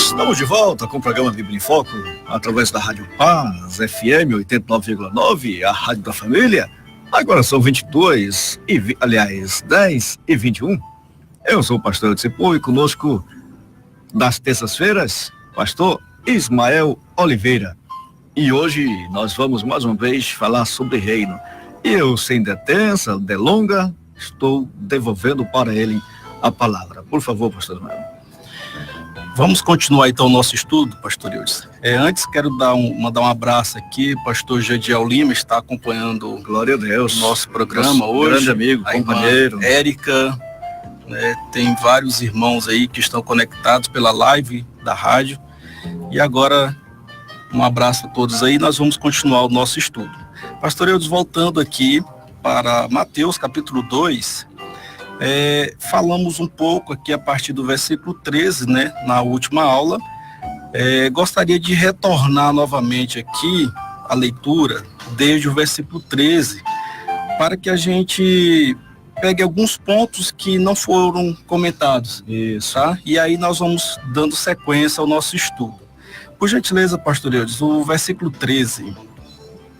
Estamos de volta com o programa Bíblia em Foco, através da Rádio Paz, FM 89,9, a Rádio da Família. Agora são 10h21. Eu sou o pastor Eudicipô e conosco, das terças-feiras, pastor Ismael Oliveira. E hoje nós vamos mais uma vez falar sobre reino. E eu, sem delonga, estou devolvendo para ele a palavra. Por favor, pastor Ismael. Vamos continuar então o nosso estudo, pastor Eudes. Antes quero mandar um abraço aqui, pastor Jadiel Lima está acompanhando, glória a Deus, o nosso programa hoje. Grande amigo, companheiro. Érica, tem vários irmãos aí que estão conectados pela live da rádio. E agora, um abraço a todos aí, nós vamos continuar o nosso estudo. Pastor Eudes, voltando aqui para Mateus capítulo 2, falamos um pouco aqui a partir do versículo 13, na última aula. Gostaria de retornar novamente aqui a leitura desde o versículo 13, para que a gente pegue alguns pontos que não foram comentados. Isso. Tá? E aí nós vamos dando sequência ao nosso estudo. Por gentileza, pastor Eudes, o versículo 13.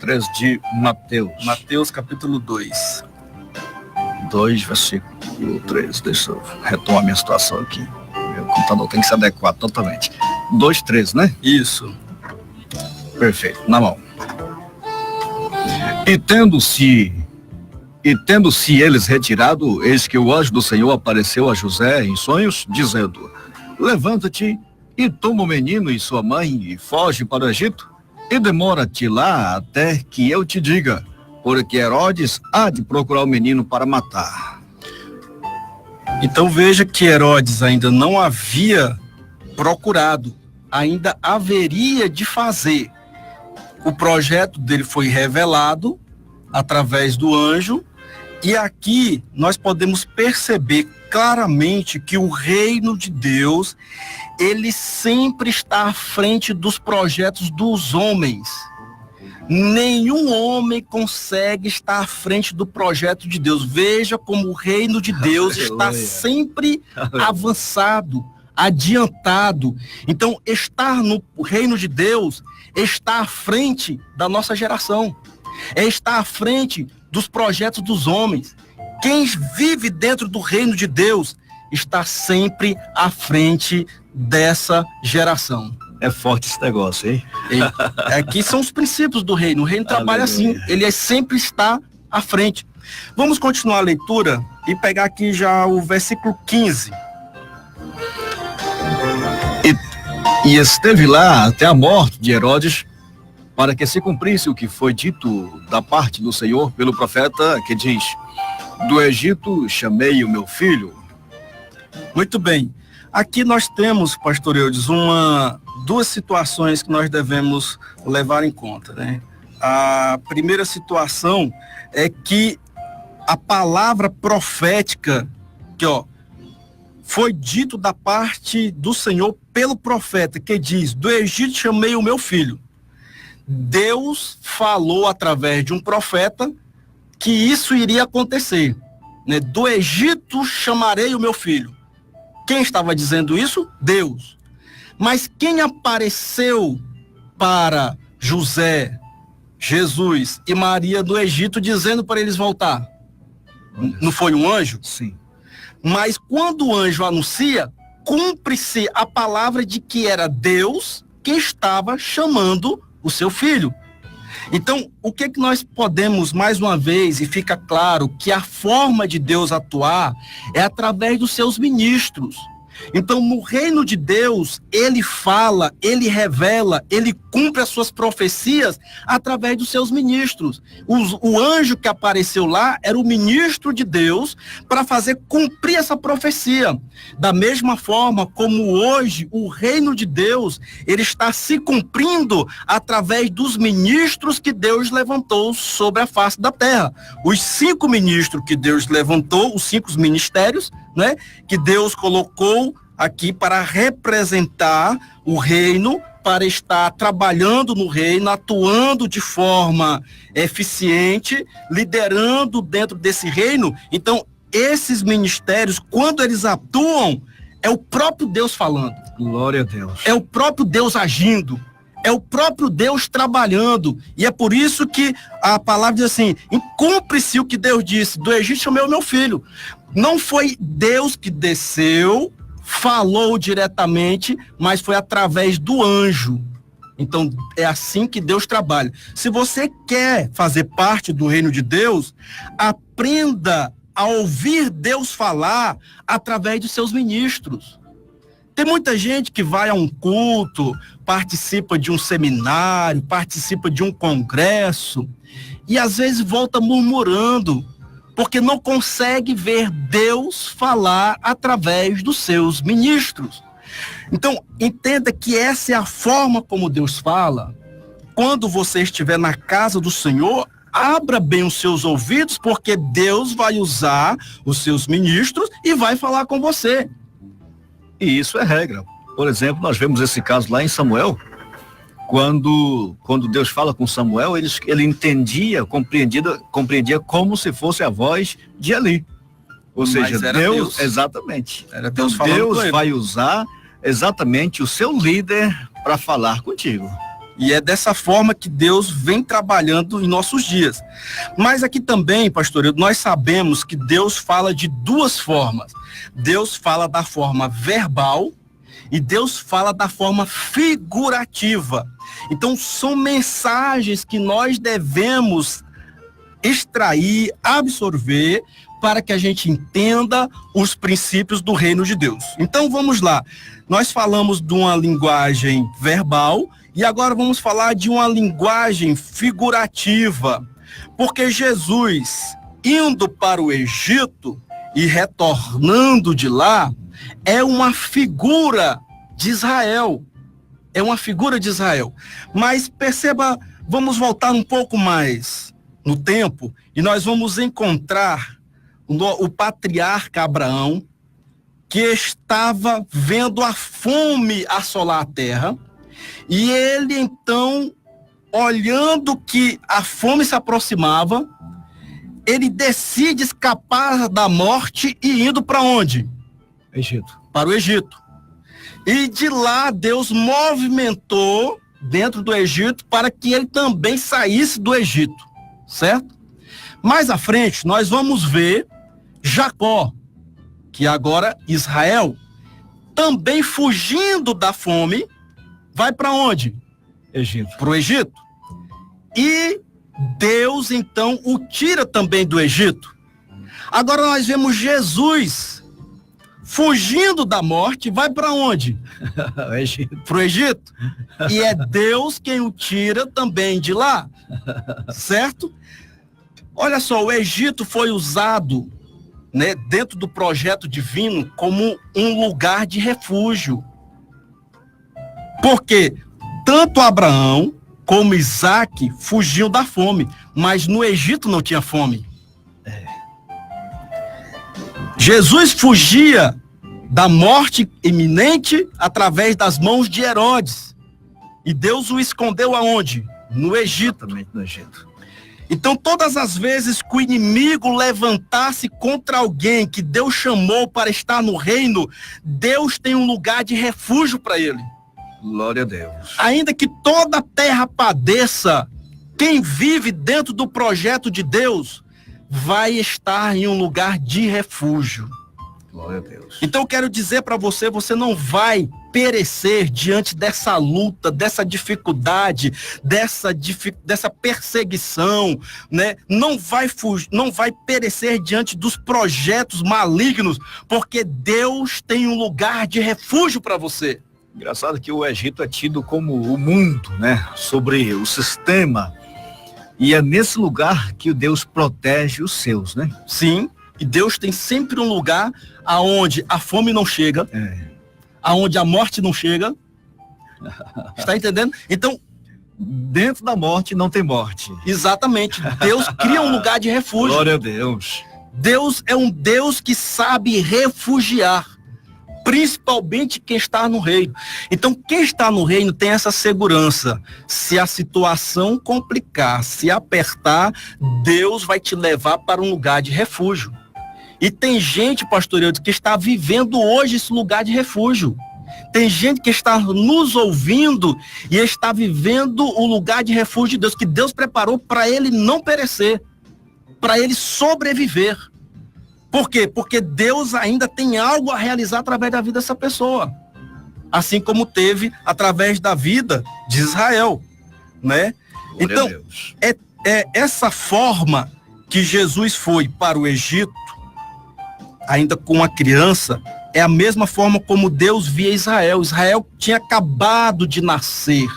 13 de Mateus. Mateus capítulo 2. 2, versículo 13. Deixa eu retomar minha situação aqui. Meu computador tem que se adequar totalmente. 2, 13, né? Isso. Perfeito, na mão. E tendo-se eles retirado, eis que o anjo do Senhor apareceu a José em sonhos, dizendo: levanta-te e toma o menino e sua mãe e foge para o Egito, e demora-te lá até que eu te diga, porque Herodes há de procurar o menino para matar. Então veja que Herodes ainda não havia procurado, ainda haveria de fazer. O projeto dele foi revelado através do anjo, e aqui nós podemos perceber claramente que o reino de Deus, ele sempre está à frente dos projetos dos homens. Nenhum homem consegue estar à frente do projeto de Deus. Veja como o reino de Deus está sempre avançado, adiantado. Então, estar no reino de Deus está à frente da nossa geração. Estar à frente dos projetos dos homens. Quem vive dentro do reino de Deus está sempre à frente dessa geração. É forte esse negócio, hein? Aqui são os princípios do reino. O reino trabalha assim. Ele sempre está à frente. Vamos continuar a leitura e pegar aqui já o versículo 15. E esteve lá até a morte de Herodes, para que se cumprisse o que foi dito da parte do Senhor pelo profeta, que diz: do Egito chamei o meu filho. Muito bem. Aqui nós temos, pastor Eudes, duas situações que nós devemos levar em conta, A primeira situação é que a palavra profética, foi dito da parte do Senhor pelo profeta, que diz: do Egito chamei o meu filho. Deus falou através de um profeta que isso iria acontecer, Do Egito chamarei o meu filho. Quem estava dizendo isso? Deus. Mas quem apareceu para José, Jesus e Maria do Egito dizendo para eles voltar? Não foi um anjo? Sim. Mas quando o anjo anuncia, cumpre-se a palavra de que era Deus que estava chamando o seu filho. Então, o que nós podemos, mais uma vez, e fica claro que a forma de Deus atuar é através dos seus ministros. Então, no reino de Deus, ele fala, ele revela, ele cumpre as suas profecias através dos seus ministros. O anjo que apareceu lá era o ministro de Deus para fazer cumprir essa profecia. Da mesma forma como hoje o reino de Deus, ele está se cumprindo através dos ministros que Deus levantou sobre a face da terra. Os 5 ministros que Deus levantou, os 5 ministérios, que Deus colocou aqui para representar o reino, para estar trabalhando no reino, atuando de forma eficiente, liderando dentro desse reino. Então, esses ministérios, quando eles atuam, É o próprio Deus falando. Glória a Deus. É o próprio Deus agindo. É o próprio Deus trabalhando. E é por isso que a palavra diz assim: cumpre-se o que Deus disse, do Egito chamei o meu filho. Não foi Deus que desceu, falou diretamente, mas foi através do anjo. Então, é assim que Deus trabalha. Se você quer fazer parte do reino de Deus, aprenda a ouvir Deus falar através dos seus ministros. Tem muita gente que vai a um culto, participa de um seminário, participa de um congresso, e às vezes volta murmurando, porque não consegue ver Deus falar através dos seus ministros. Então, entenda que essa é a forma como Deus fala. Quando você estiver na casa do Senhor, abra bem os seus ouvidos, porque Deus vai usar os seus ministros e vai falar com você. E isso é regra. Por exemplo, nós vemos esse caso lá em Samuel, quando Deus fala com Samuel, ele entendia, compreendia como se fosse a voz de Eli. Ou seja, Deus, exatamente. Era Deus falando com ele. Deus vai usar exatamente o seu líder para falar contigo. E é dessa forma que Deus vem trabalhando em nossos dias. Mas aqui também, pastor, nós sabemos que Deus fala de duas formas. Deus fala da forma verbal e Deus fala da forma figurativa. Então, são mensagens que nós devemos extrair, absorver, para que a gente entenda os princípios do reino de Deus. Então, vamos lá. Nós falamos de uma linguagem verbal e agora vamos falar de uma linguagem figurativa. Porque Jesus, indo para o Egito e retornando de lá, é uma figura de Israel. É uma figura de Israel. Mas perceba, vamos voltar um pouco mais no tempo e nós vamos encontrar o patriarca Abraão, que estava vendo a fome assolar a terra, e ele então, olhando que a fome se aproximava, ele decide escapar da morte e indo para onde? Egito. Para o Egito. E de lá Deus movimentou dentro do Egito para que ele também saísse do Egito, certo? Mais à frente nós vamos ver Jacó, que agora Israel, também fugindo da fome, vai para onde? Egito. Para o Egito. E Deus então o tira também do Egito. Agora nós vemos Jesus fugindo da morte, vai para onde? Para o Egito. E é Deus quem o tira também de lá, certo? Olha só, o Egito foi usado, né, dentro do projeto divino como um lugar de refúgio. Porque tanto Abraão como Isaac fugiam da fome, mas no Egito não tinha fome. Jesus fugia da morte iminente através das mãos de Herodes. E Deus o escondeu aonde? No Egito. Exatamente, no Egito. Então, todas as vezes que o inimigo levantasse contra alguém que Deus chamou para estar no reino, Deus tem um lugar de refúgio para ele. Glória a Deus. Ainda que toda a terra padeça, quem vive dentro do projeto de Deus vai estar em um lugar de refúgio. Glória a Deus. Então eu quero dizer para você, você não vai perecer diante dessa luta, dessa dificuldade, dessa perseguição, né? Não vai fugir, não vai perecer diante dos projetos malignos, porque Deus tem um lugar de refúgio para você. Engraçado que o Egito é tido como o mundo, né? Sobre o sistema. E é nesse lugar que Deus protege os seus, né? Sim. E Deus tem sempre um lugar aonde a fome não chega, aonde a morte não chega. Está entendendo? Então, dentro da morte não tem morte. Exatamente. Deus cria um lugar de refúgio. Glória a Deus. Deus é um Deus que sabe refugiar, principalmente quem está no reino. Então, quem está no reino tem essa segurança. Se a situação complicar, se apertar, Deus vai te levar para um lugar de refúgio. E tem gente, pastor Eudes, que está vivendo hoje esse lugar de refúgio. Tem gente que está nos ouvindo e está vivendo o lugar de refúgio de Deus, que Deus preparou para ele não perecer, para ele sobreviver. Por quê? Porque Deus ainda tem algo a realizar através da vida dessa pessoa. Assim como teve através da vida de Israel, né? Então, é essa forma que Jesus foi para o Egito, ainda com uma criança, é a mesma forma como Deus via Israel. Israel tinha acabado de nascer.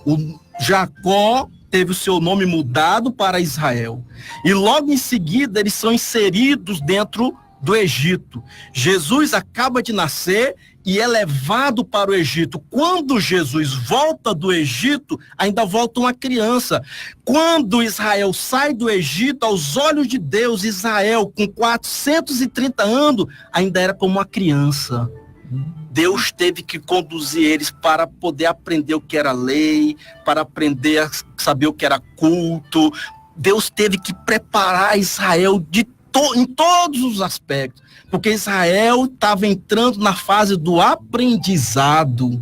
O Jacó teve o seu nome mudado para Israel. E logo em seguida eles são inseridos dentro do Egito. Jesus acaba de nascer e é levado para o Egito. Quando Jesus volta do Egito, ainda volta uma criança. Quando Israel sai do Egito, aos olhos de Deus, Israel, com 430 anos, ainda era como uma criança. Deus teve que conduzir eles para poder aprender o que era lei, para aprender a saber o que era culto. Deus teve que preparar Israel em todos os aspectos, porque Israel estava entrando na fase do aprendizado.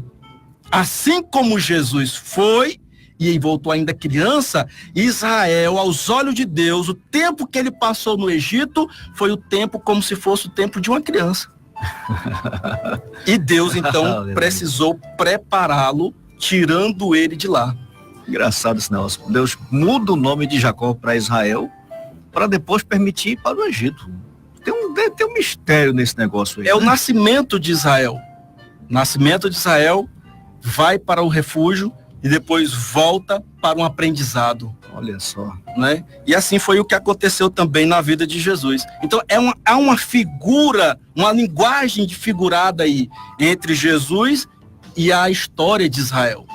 Assim como Jesus foi e voltou ainda criança, Israel, aos olhos de Deus, o tempo que ele passou no Egito foi o tempo como se fosse o tempo de uma criança. E Deus então precisou prepará-lo, tirando ele de lá. Engraçado esse negócio. Deus muda o nome de Jacó para Israel, para depois permitir ir para o Egito. Tem um mistério nesse negócio aí. É, né? O nascimento de Israel. O nascimento de Israel vai para o refúgio e depois volta para um aprendizado. Olha só. Né? E assim foi o que aconteceu também na vida de Jesus. Então há uma figura, uma linguagem figurada aí entre Jesus e a história de Israel.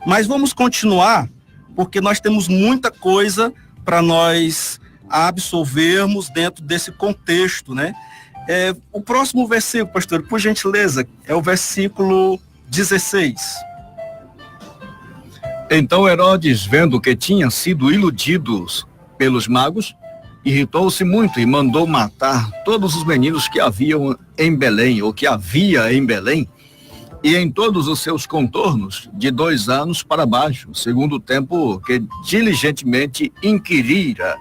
Mas vamos continuar, porque nós temos muita coisa para nós absorvermos dentro desse contexto, né? O próximo versículo, pastor, por gentileza, é o versículo 16. Então Herodes, vendo que tinham sido iludidos pelos magos, irritou-se muito e mandou matar todos os meninos que haviam em Belém, ou que havia em Belém, e em todos os seus contornos, de 2 anos para baixo, segundo o tempo que diligentemente inquirira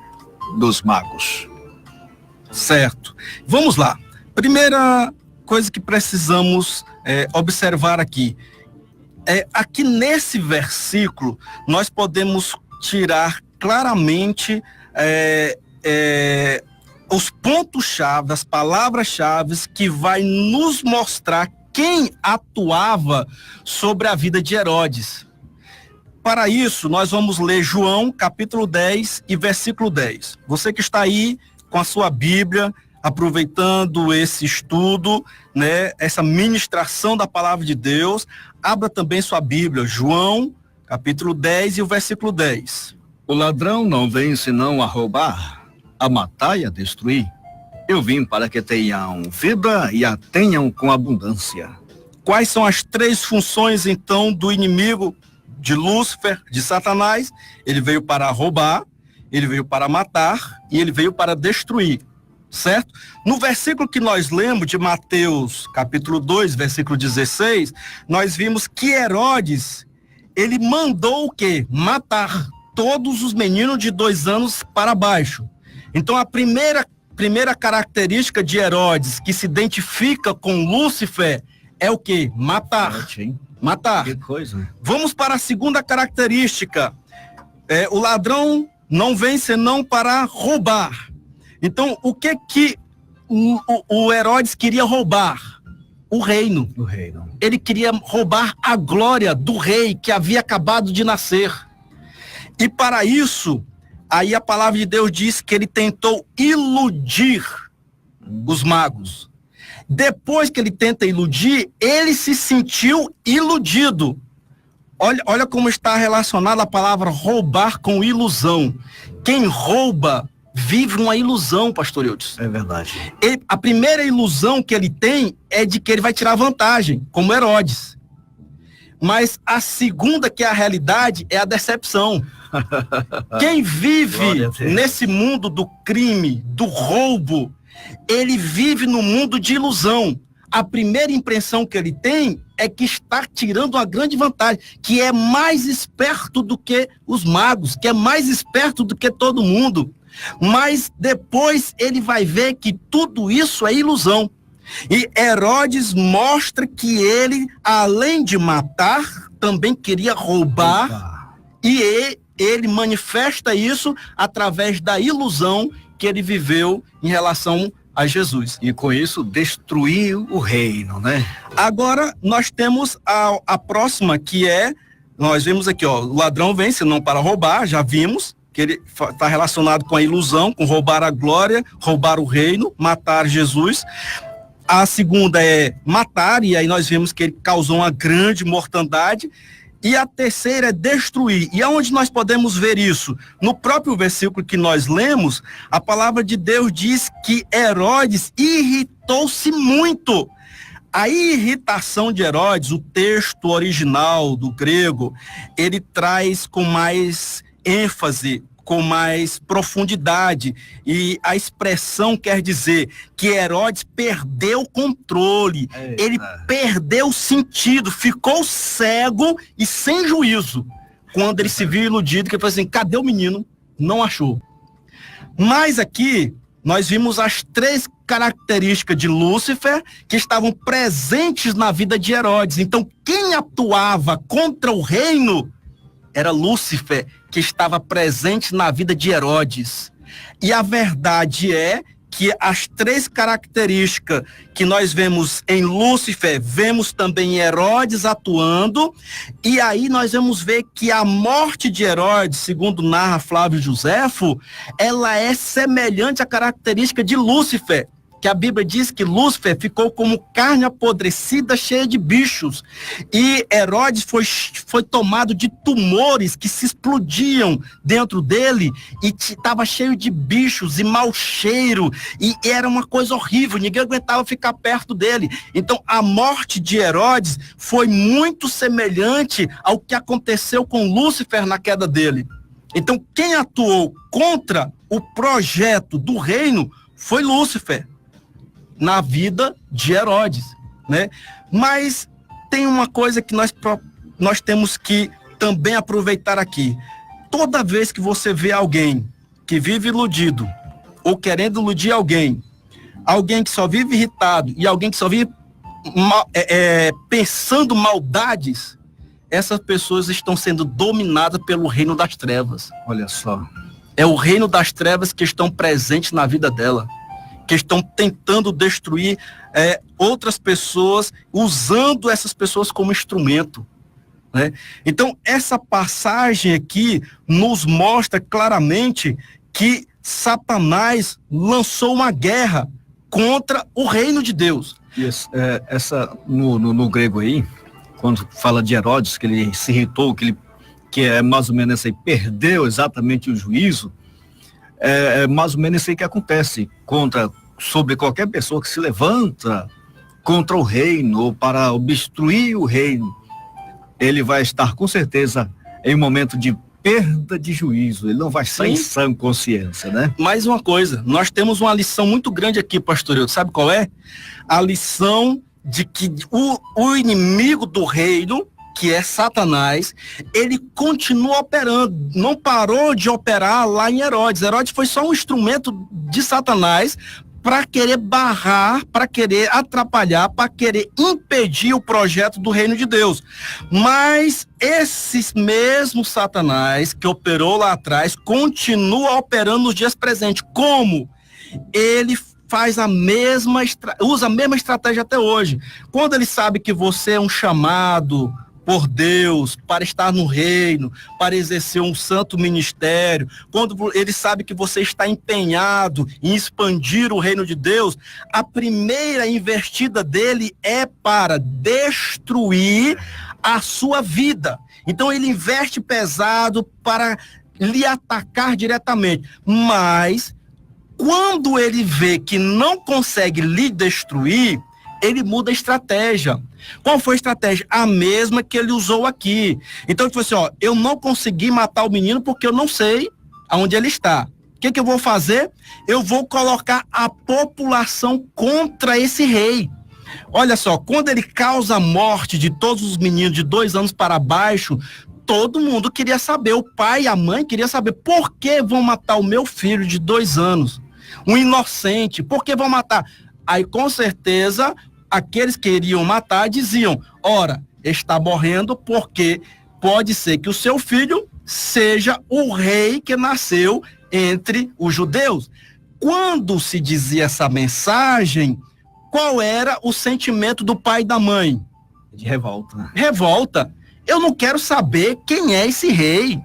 dos magos. Certo. Vamos lá. Primeira coisa que precisamos observar aqui. Aqui nesse versículo, nós podemos tirar claramente os pontos-chave, as palavras-chave que vai nos mostrar quem atuava sobre a vida de Herodes. Para isso, nós vamos ler João, capítulo 10 e versículo 10. Você que está aí com a sua Bíblia, aproveitando esse estudo, né, essa ministração da palavra de Deus, abra também sua Bíblia, João, capítulo 10 e o versículo 10. O ladrão não vem senão a roubar, a matar e a destruir. Eu vim para que tenham vida e a tenham com abundância. Quais são as 3 funções, então, do inimigo de Lúcifer, de Satanás? Ele veio para roubar, ele veio para matar e ele veio para destruir, certo? No versículo que nós lemos de Mateus, capítulo 2, versículo 16, nós vimos que Herodes, ele mandou o quê? Matar todos os meninos de 2 anos para baixo. Então a primeira característica de Herodes, que se identifica com Lúcifer, é o quê? Matar. Matar. Que coisa. Vamos para a segunda característica. O ladrão não vem senão para roubar. Então, o que o Herodes queria roubar? O reino. O reino. Ele queria roubar a glória do rei que havia acabado de nascer. E para isso, aí a palavra de Deus diz que ele tentou iludir os magos. Depois que ele tenta iludir, ele se sentiu iludido. Olha como está relacionada a palavra roubar com ilusão. Quem rouba vive uma ilusão, pastor Eudes. É verdade. A primeira ilusão que ele tem é de que ele vai tirar vantagem, como Herodes. Mas a segunda, que é a realidade, é a decepção. Quem vive nesse mundo do crime, do roubo, Ele vive no mundo de ilusão. A primeira impressão que ele tem é que está tirando uma grande vantagem, que é mais esperto do que os magos, que é mais esperto do que todo mundo. Mas depois ele vai ver que tudo isso é ilusão. E Herodes mostra que ele, além de matar, também queria roubar. E ele manifesta isso através da ilusão que ele viveu em relação a Jesus. E com isso destruir o reino, né? Agora nós temos a próxima, que é, nós vimos aqui, ó, o ladrão vem senão para roubar, já vimos que ele está relacionado com a ilusão, com roubar a glória, roubar o reino, matar Jesus. A segunda é matar, e aí nós vimos que ele causou uma grande mortandade. E a terceira é destruir. E aonde nós podemos ver isso? No próprio versículo que nós lemos, a palavra de Deus diz que Herodes irritou-se muito. A irritação de Herodes, o texto original do grego, ele traz com mais ênfase, com mais profundidade, e a expressão quer dizer que Herodes perdeu o controle. Eita. Ele perdeu o sentido, ficou cego e sem juízo, quando ele se viu iludido, que ele falou assim, cadê o menino? Não achou. Mas aqui, nós vimos as três características de Lúcifer que estavam presentes na vida de Herodes. Então, quem atuava contra o reino era Lúcifer, que estava presente na vida de Herodes. E a verdade é que as três características que nós vemos em Lúcifer, vemos também em Herodes atuando, e aí nós vamos ver que a morte de Herodes, segundo narra Flávio Joséfo, ela é semelhante à característica de Lúcifer, que a Bíblia diz que Lúcifer ficou como carne apodrecida, cheia de bichos. E Herodes foi tomado de tumores que se explodiam dentro dele e estava cheio de bichos e mau cheiro. E era uma coisa horrível, ninguém aguentava ficar perto dele. Então, a morte de Herodes foi muito semelhante ao que aconteceu com Lúcifer na queda dele. Então, quem atuou contra o projeto do reino foi Lúcifer, na vida de Herodes, né? Mas tem uma coisa que nós temos que também aproveitar aqui. Toda vez que você vê alguém que vive iludido, ou querendo iludir alguém que só vive irritado, e alguém que só vive pensando maldades, essas pessoas estão sendo dominadas pelo reino das trevas. Olha só. É o reino das trevas que estão presentes na vida dela, que estão tentando destruir outras pessoas, usando essas pessoas como instrumento, né? Então, essa passagem aqui nos mostra claramente que Satanás lançou uma guerra contra o reino de Deus. Isso, no grego aí, quando fala de Herodes, que ele se irritou, que é mais ou menos aí, perdeu exatamente o juízo, é mais ou menos isso aí que acontece sobre qualquer pessoa que se levanta contra o reino ou para obstruir o reino. Ele vai estar com certeza em um momento de perda de juízo, ele não vai estar em sã consciência, né? Mais uma coisa, nós temos uma lição muito grande aqui, pastor Eudes, sabe qual é? A lição de que o inimigo do reino, que é Satanás, ele continua operando, não parou de operar lá em Herodes. Herodes foi só um instrumento de Satanás para querer barrar, para querer atrapalhar, para querer impedir o projeto do reino de Deus. Mas esse mesmo Satanás que operou lá atrás continua operando nos dias presentes. Como? Ele faz usa a mesma estratégia até hoje. Quando ele sabe que você é um chamado por Deus, para estar no reino, para exercer um santo ministério, quando ele sabe que você está empenhado em expandir o reino de Deus, a primeira investida dele é para destruir a sua vida. Então ele investe pesado para lhe atacar diretamente, mas quando ele vê que não consegue lhe destruir, ele muda a estratégia. Qual foi a estratégia? A mesma que ele usou aqui. Então ele falou assim, eu não consegui matar o menino porque eu não sei aonde ele está. que eu vou fazer? Eu vou colocar a população contra esse rei. Olha só, quando ele causa a morte de todos os meninos de 2 anos para baixo, todo mundo queria saber, o pai e a mãe queriam saber por que vão matar o meu filho de 2 anos, um inocente, por que vão matar? Aí com certeza aqueles que iriam matar diziam, ora, está morrendo porque pode ser que o seu filho seja o rei que nasceu entre os judeus. Quando se dizia essa mensagem, qual era o sentimento do pai e da mãe? De revolta. Revolta. Eu não quero saber quem é esse rei.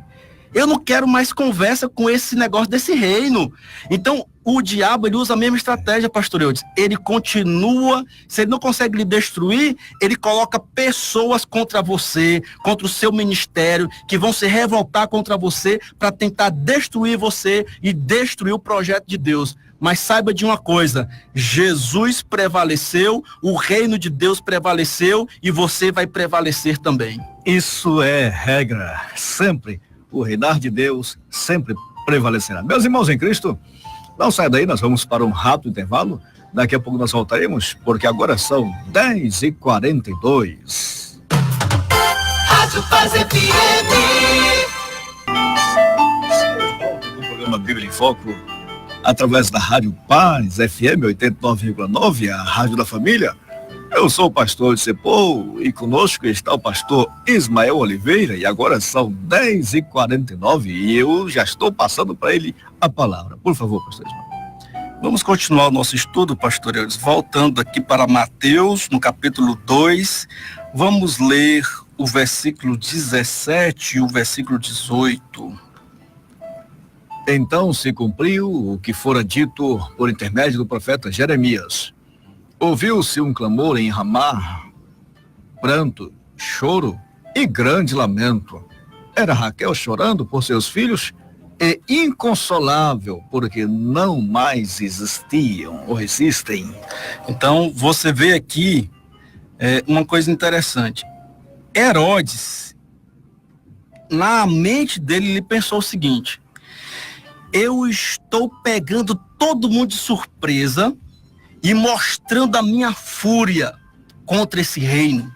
Eu não quero mais conversa com esse negócio desse reino. Então, o diabo, ele usa a mesma estratégia, pastor Eudes. Ele continua, se ele não consegue lhe destruir, ele coloca pessoas contra você, contra o seu ministério, que vão se revoltar contra você para tentar destruir você e destruir o projeto de Deus. Mas saiba de uma coisa, Jesus prevaleceu, o reino de Deus prevaleceu e você vai prevalecer também. Isso é regra, sempre. O reinar de Deus sempre prevalecerá. Meus irmãos em Cristo, não saia daí, nós vamos para um rápido intervalo. Daqui a pouco nós voltaremos, porque agora são 10h42. Rádio Paz FM. O programa Bíblia em Foco, através da Rádio Paz FM 89,9, a Rádio da Família. Eu sou o pastor Cepou e conosco está o pastor Ismael Oliveira e agora são 10h49 e eu já estou passando para ele a palavra. Por favor, pastor Ismael. Vamos continuar o nosso estudo, pastor Eudes, voltando aqui para Mateus, no capítulo 2. Vamos ler o versículo 17 e o versículo 18. Então se cumpriu o que fora dito por intermédio do profeta Jeremias. Ouviu-se um clamor em Ramá, pranto, choro e grande lamento. Era Raquel chorando por seus filhos e inconsolável, porque não mais existiam ou existem. Então, você vê aqui uma coisa interessante. Herodes, na mente dele, ele pensou o seguinte: eu estou pegando todo mundo de surpresa e mostrando a minha fúria contra esse reino.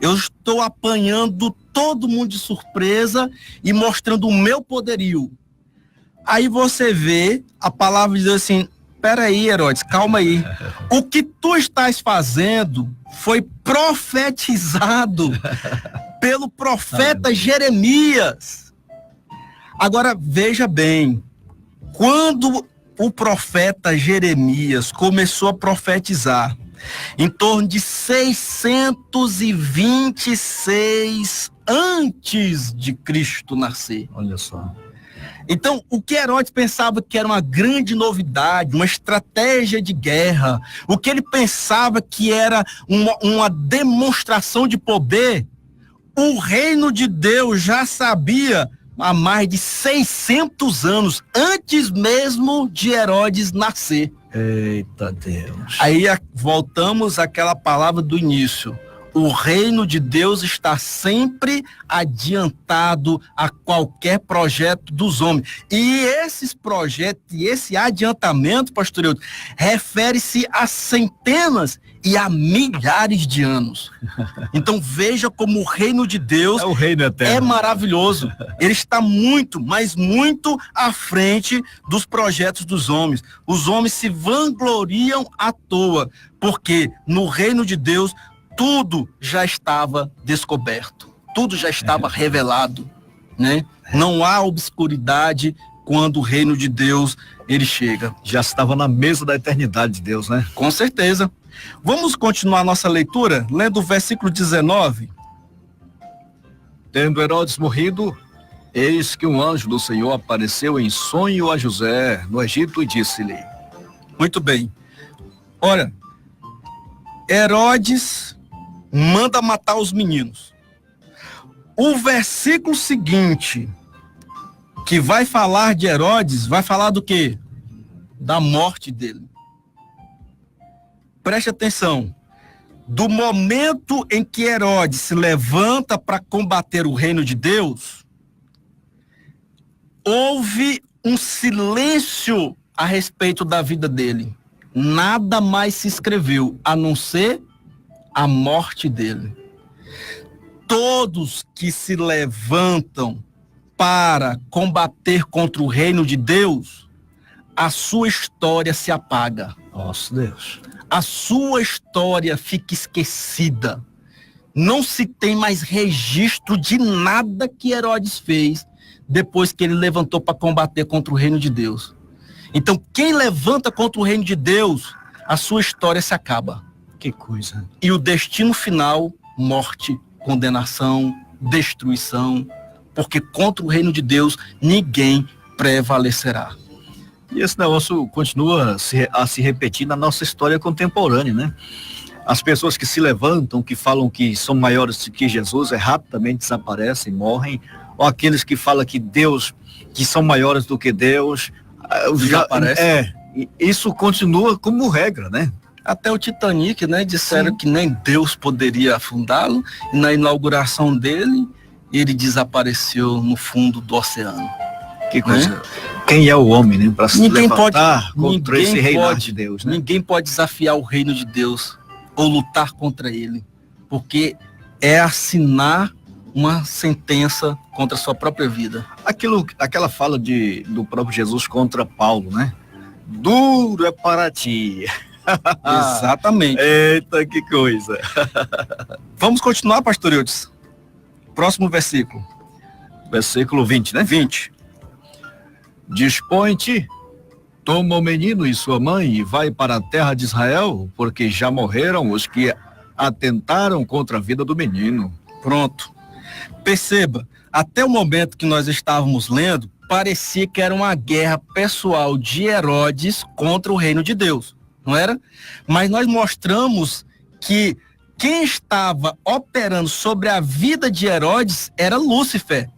Eu estou apanhando todo mundo de surpresa e mostrando o meu poderio. Aí você vê, a palavra diz assim, peraí, Herodes, calma aí. O que tu estás fazendo foi profetizado pelo profeta Jeremias. Agora, veja bem, quando o profeta Jeremias começou a profetizar, em torno de 626 antes de Cristo nascer. Olha só. Então, o que Herodes pensava que era uma grande novidade, uma estratégia de guerra, o que ele pensava que era uma demonstração de poder, o reino de Deus já sabia há mais de 600 anos, antes mesmo de Herodes nascer. Eita Deus. Aí voltamos àquela palavra do início. O reino de Deus está sempre adiantado a qualquer projeto dos homens. E esses projetos e esse adiantamento, pastor Eudes, refere-se a centenas e a milhares de anos. Então veja como o reino de Deus é o reino eterno. É maravilhoso. Ele está muito, mas muito à frente dos projetos dos homens. Os homens se vangloriam à toa, porque no reino de Deus tudo já estava descoberto, tudo já estava revelado, né? Não há obscuridade quando o reino de Deus ele chega. Já estava na mesa da eternidade de Deus, né? Com certeza. Vamos continuar nossa leitura lendo o versículo 19. Tendo Herodes morrido, eis que um anjo do Senhor apareceu em sonho a José no Egito e disse-lhe. Muito bem. Olha, Herodes manda matar os meninos. O versículo seguinte, que vai falar de Herodes, vai falar do quê? Da morte dele. Preste atenção. Do momento em que Herodes se levanta para combater o reino de Deus, houve um silêncio a respeito da vida dele. Nada mais se escreveu, a não ser a morte dele. Todos que se levantam para combater contra o reino de Deus, a sua história se apaga. Nossa Deus. A sua história fica esquecida. Não se tem mais registro de nada que Herodes fez depois que ele levantou para combater contra o reino de Deus. Então, quem levanta contra o reino de Deus, a sua história se acaba. Que coisa. E o destino final, morte, condenação, destruição, porque contra o reino de Deus ninguém prevalecerá. E esse negócio continua a se repetir na nossa história contemporânea, né? As pessoas que se levantam, que falam que são maiores que Jesus, rapidamente desaparecem, morrem. Ou aqueles que falam que Deus, que são maiores do que Deus, desaparecem. Isso continua como regra, né? Até o Titanic, né? Disseram que nem Deus poderia afundá-lo. E na inauguração dele, ele desapareceu no fundo do oceano. Que coisa. Né? Quem é o homem, né? Para se levantar contra esse reinado de Deus, né? Ninguém pode desafiar o reino de Deus ou lutar contra ele, porque é assinar uma sentença contra a sua própria vida. Aquela fala do próprio Jesus contra Paulo, né? Duro é para ti. Exatamente. Eita, que coisa. Vamos continuar, pastor Eudes. Próximo versículo. Versículo 20, né? 20. Dispõe-te, toma o menino e sua mãe e vai para a terra de Israel, porque já morreram os que atentaram contra a vida do menino. Pronto. Perceba, até o momento que nós estávamos lendo, parecia que era uma guerra pessoal de Herodes contra o reino de Deus, não era? Mas nós mostramos que quem estava operando sobre a vida de Herodes era Lúcifer.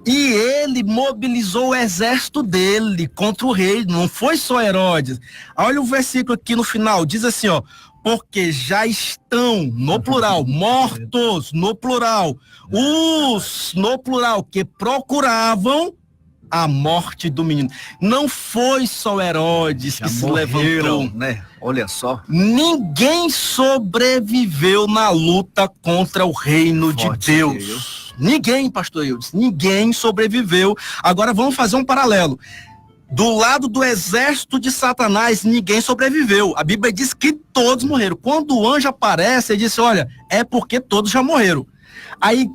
E ele mobilizou o exército dele contra o rei, não foi só Herodes. Olha o versículo aqui no final, diz assim, ó, porque já estão, no plural, mortos, no plural, os, no plural, que procuravam a morte do menino. Não foi só Herodes que se levantou, né? Olha só. Ninguém sobreviveu na luta contra o reino de Deus. Ninguém, pastor Eudes, ninguém sobreviveu. Agora vamos fazer um paralelo. Do lado do exército de Satanás, ninguém sobreviveu. A Bíblia diz que todos morreram. Quando o anjo aparece, ele disse, olha, é porque todos já morreram. Aí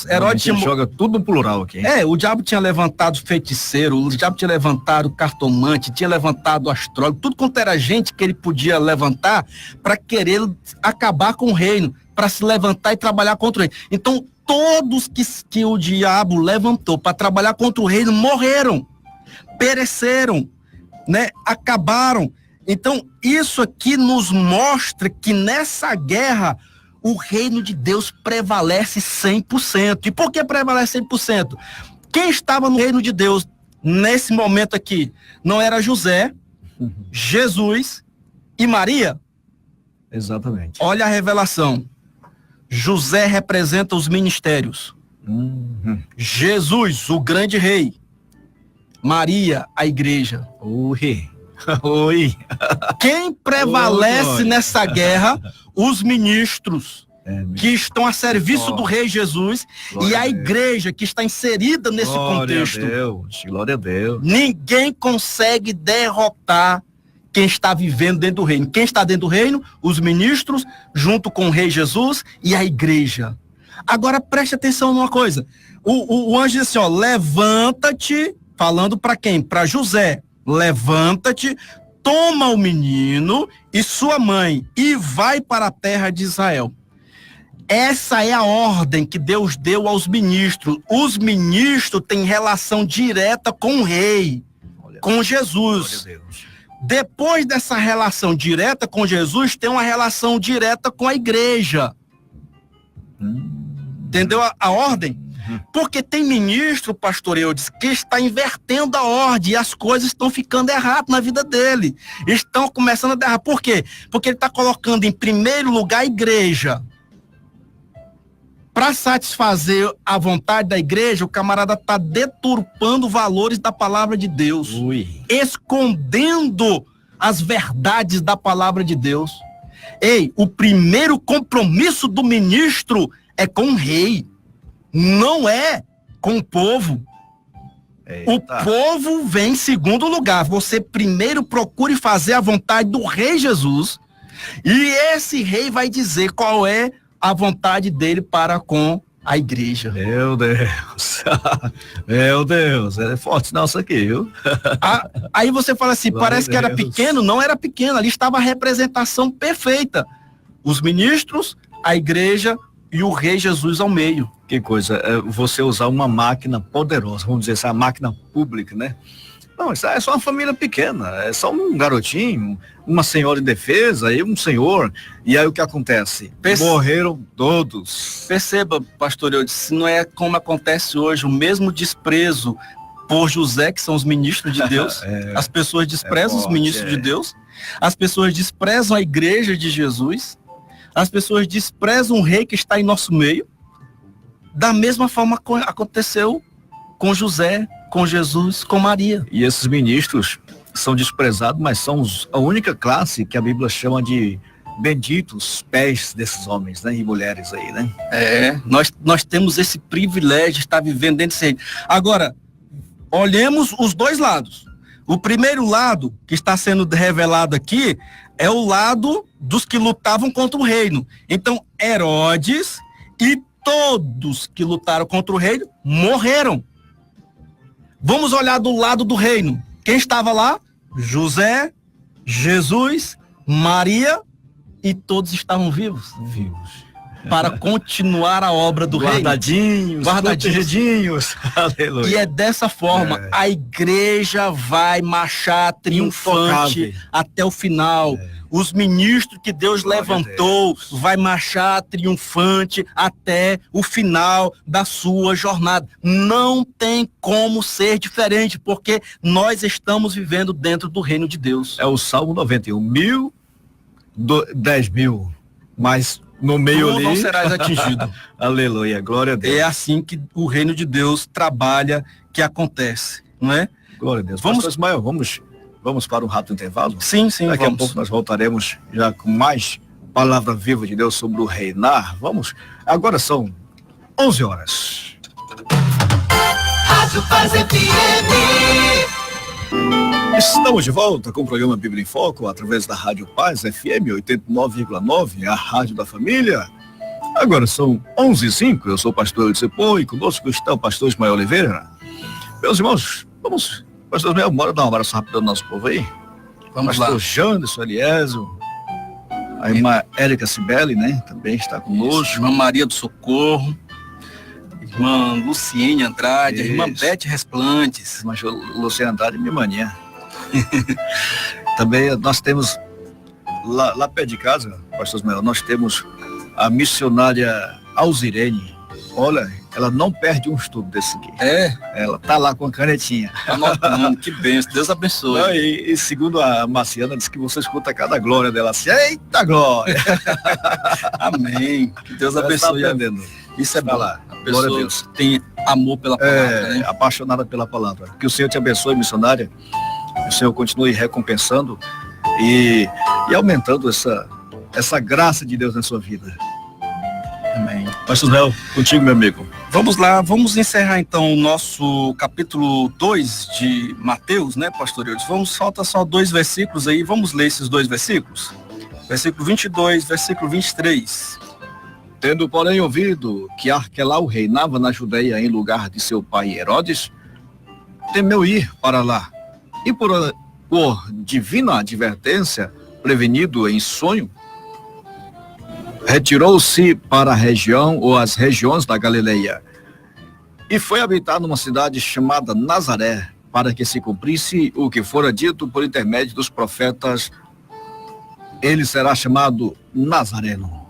Herodes joga tudo no plural aqui. O diabo tinha levantado feiticeiro, o diabo tinha levantado cartomante, tinha levantado astrólogo, tudo quanto era gente que ele podia levantar para querer acabar com o reino, para se levantar e trabalhar contra o reino. Então, todos que o diabo levantou para trabalhar contra o reino morreram, pereceram, né? Acabaram. Então, isso aqui nos mostra que nessa guerra o reino de Deus prevalece 100%. E por que prevalece 100%? Quem estava no reino de Deus nesse momento aqui não era José, Jesus e Maria? Exatamente. Olha a revelação. José representa os ministérios. Jesus, o grande rei. Maria, a igreja. Oi. Oi. Quem prevalece nessa guerra? Os ministros que estão a serviço do rei Jesus e a igreja que está inserida nesse contexto. Glória a Deus. Ninguém consegue derrotar quem está vivendo dentro do reino. Quem está dentro do reino? Os ministros, junto com o rei Jesus e a igreja. Agora preste atenção numa coisa. O anjo diz assim, ó, levanta-te, falando para quem? Para José. Levanta-te, toma o menino e sua mãe e vai para a terra de Israel. Essa é a ordem que Deus deu aos ministros. Os ministros têm relação direta com o rei, com Jesus. Depois dessa relação direta com Jesus, tem uma relação direta com a igreja. Entendeu a ordem? Porque tem ministro, pastor Eudes, que está invertendo a ordem e as coisas estão ficando erradas na vida dele. Estão começando a dar errado. Por quê? Porque ele está colocando em primeiro lugar a igreja. para satisfazer a vontade da igreja, o camarada está deturpando valores da palavra de Deus, escondendo as verdades da palavra de Deus. Ei, o primeiro compromisso do ministro é com o rei, não é com o povo. Eita. O povo vem em segundo lugar. Você primeiro procure fazer a vontade do rei Jesus, e esse rei vai dizer qual é a vontade dele para com a igreja. Meu Deus. Meu Deus. É forte não isso aqui, viu? Aí você fala assim, Glória parece a que era Deus. pequeno. Não era pequeno, ali estava a representação perfeita. Os ministros, a igreja e o rei Jesus ao meio. Que coisa, você usar uma máquina poderosa, vamos dizer assim, a máquina pública, né? Não, isso é só uma família pequena, é só um garotinho, uma senhora indefesa e um senhor. E aí o que acontece? Morreram todos. Perceba, pastor Eudes, se não é como acontece hoje, o mesmo desprezo por José, que são os ministros de Deus, as pessoas desprezam os ministros de Deus, as pessoas desprezam a igreja de Jesus, as pessoas desprezam o rei que está em nosso meio. Da mesma forma aconteceu com José, com Jesus, com Maria. E esses ministros são desprezados, mas são a única classe que a Bíblia chama de benditos pés desses homens, né, e mulheres aí, né? Nós temos esse privilégio de estar vivendo dentro desse reino. Agora, olhemos os dois lados. O primeiro lado que está sendo revelado aqui é o lado dos que lutavam contra o reino. Então, Herodes e todos que lutaram contra o reino morreram. Vamos olhar do lado do reino. Quem estava lá? José, Jesus, Maria, e todos estavam vivos. Para continuar a obra do Guardadinhos, protegidinhos. Aleluia. E é dessa forma, a igreja vai marchar triunfante até o final. Os ministros que Deus levantou vai marchar triunfante até o final da sua jornada. Não tem como ser diferente, porque nós estamos vivendo dentro do reino de Deus. É o Salmo 91, 10 mil, mas no meio ali... não serás atingido. Aleluia, glória a Deus. É assim que o reino de Deus trabalha, que acontece, não é? Glória a Deus. Pastor Ismael, vamos para um rápido intervalo? Sim, Daqui a pouco nós voltaremos já com mais palavra viva de Deus sobre o reinar. Vamos, agora são 11 horas. Rádio Paz FM. Estamos de volta com o programa Bíblia em Foco, através da Rádio Paz FM 89,9, a rádio da família. Agora são 11h05, eu sou o pastor Eudes e conosco está o pastor Ismael Oliveira. Meus irmãos, vamos... Pastor Ismael, bora dar um abraço rápido ao nosso povo aí. Vamos Pastor lá. Janderson, Eliésio, a irmã Érica Cibele, né? Também está conosco. Irmã Maria do Socorro, irmã Luciene Andrade, Isso. irmã Beth Resplantes. Irmã Luciana Andrade, minha maninha. Também nós temos, lá perto de casa, pastor Ismael, nós temos a missionária Alzirene. Olha, ela não perde um estudo desse aqui. Ela tá lá com a canetinha. Anotando, que bênção, Deus abençoe. Não, e segundo a Marciana, diz que você escuta cada glória dela assim, eita glória! Amém, que Deus Ela abençoe. tá aprendendo. Isso é bom. Lá. A Glória a pessoa Deus. tem amor pela palavra, né? Apaixonada pela palavra. Que o Senhor te abençoe, missionária. Que o Senhor continue recompensando e aumentando essa graça de Deus na sua vida. Amém. Pastor Ismael, contigo, meu amigo. Vamos lá, vamos encerrar então o nosso capítulo 2 de Mateus, né, pastor Eudes? Falta só 2 versículos aí, vamos ler esses 2 versículos? Versículo 22, versículo 23. Tendo, porém, ouvido que Arquelau reinava na Judeia em lugar de seu pai Herodes, temeu ir para lá. E por divina advertência, prevenido em sonho, retirou-se para a região ou as regiões da Galileia e foi habitar numa cidade chamada Nazaré, para que se cumprisse o que fora dito por intermédio dos profetas: ele será chamado Nazareno.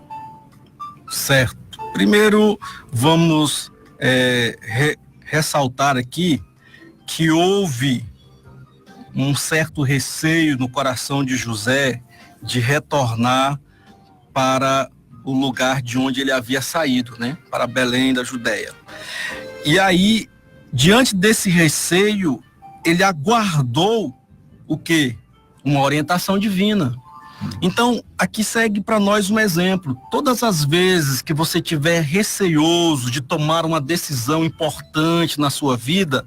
Certo. Primeiro, vamos ressaltar aqui que houve um certo receio no coração de José de retornar para o lugar de onde ele havia saído, né? Para Belém da Judéia. E aí, diante desse receio, ele aguardou o quê? Uma orientação divina. Então, aqui segue para nós um exemplo. Todas as vezes que você tiver receioso de tomar uma decisão importante na sua vida,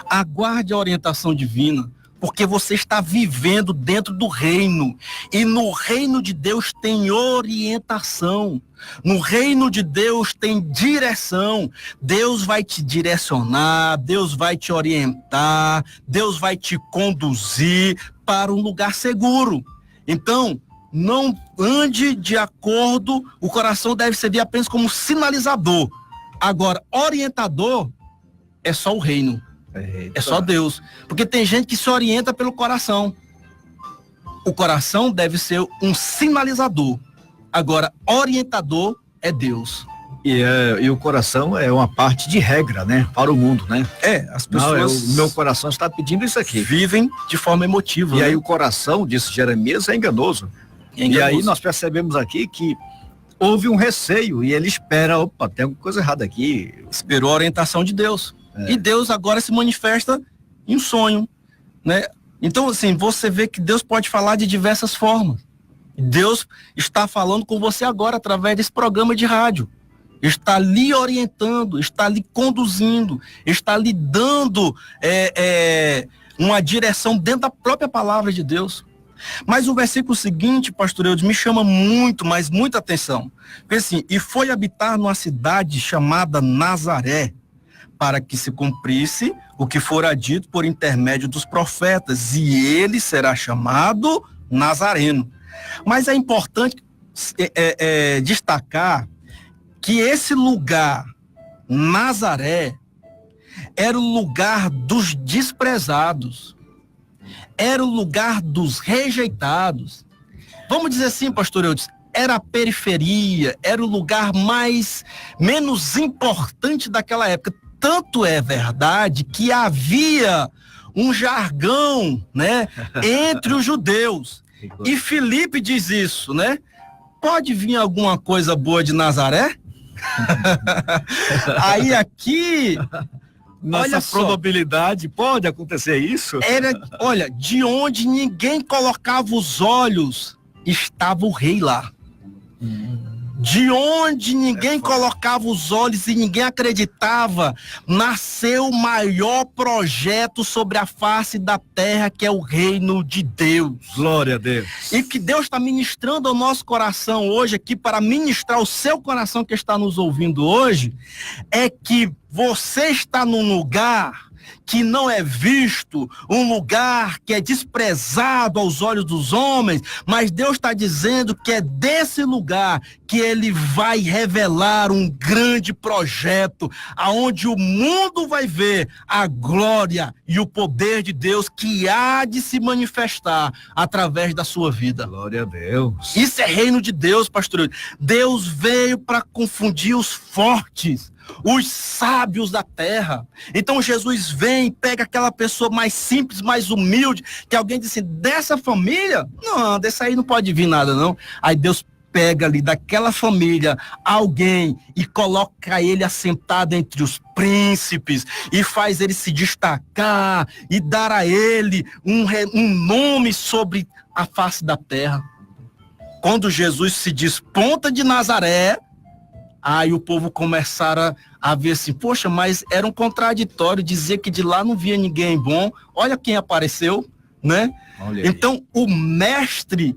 aguarde a orientação divina, porque você está vivendo dentro do reino. E no reino de Deus tem orientação. No reino de Deus tem direção. Deus vai te direcionar, Deus vai te orientar, Deus vai te conduzir para um lugar seguro. Então, não ande de acordo, o coração deve servir apenas como sinalizador. Agora, orientador é só o reino, é só Deus. Porque tem gente que se orienta pelo coração. O coração deve ser um sinalizador. Agora, orientador é Deus. E o coração é uma parte de regra, né? Para o mundo, né? As pessoas... o meu coração está pedindo isso aqui. Vivem de forma emotiva. E né? aí o coração, disse Jeremias, é enganoso. E aí nós percebemos aqui que houve um receio e ele espera, opa, tem alguma coisa errada aqui. Esperou a orientação de Deus. E Deus agora se manifesta em sonho, né? Então, assim, você vê que Deus pode falar de diversas formas. Deus está falando com você agora através desse programa de rádio. Está lhe orientando, está lhe conduzindo, está lhe dando uma direção dentro da própria palavra de Deus. Mas o versículo seguinte, pastor Eudes, me chama muito, mas muita atenção. Porque assim, e foi habitar numa cidade chamada Nazaré, para que se cumprisse o que fora dito por intermédio dos profetas, e ele será chamado Nazareno. Mas é importante destacar que esse lugar, Nazaré, era o lugar dos desprezados, era o lugar dos rejeitados. Vamos dizer assim, pastor Eudes, era a periferia, era o lugar menos importante daquela época. Tanto é verdade que havia um jargão, né, entre os judeus. E Filipe diz isso, né? Pode vir alguma coisa boa de Nazaré? Aí aqui, Nossa probabilidade, pode acontecer isso? Olha, de onde ninguém colocava os olhos, estava o rei lá. De onde ninguém colocava os olhos e ninguém acreditava, nasceu o maior projeto sobre a face da terra, que é o reino de Deus. Glória a Deus. E que Deus está ministrando ao nosso coração hoje aqui, para ministrar o seu coração que está nos ouvindo hoje, é que você está num lugar que não é visto, um lugar que é desprezado aos olhos dos homens, mas Deus está dizendo que é desse lugar que ele vai revelar um grande projeto, aonde o mundo vai ver a glória e o poder de Deus que há de se manifestar através da sua vida. Glória a Deus. Isso é reino de Deus, pastor. Deus veio para confundir os fortes, os sábios da terra. Então Jesus vem, pega aquela pessoa mais simples, mais humilde, que alguém diz assim, dessa família? Não, dessa aí não pode vir nada não. Aí Deus pega ali daquela família alguém e coloca ele assentado entre os príncipes e faz ele se destacar e dar a ele um nome sobre a face da terra. Quando Jesus se desponta de Nazaré, aí o povo começaram a ver assim, poxa, mas era um contraditório dizer que de lá não via ninguém bom. Olha quem apareceu, né? Então, o mestre,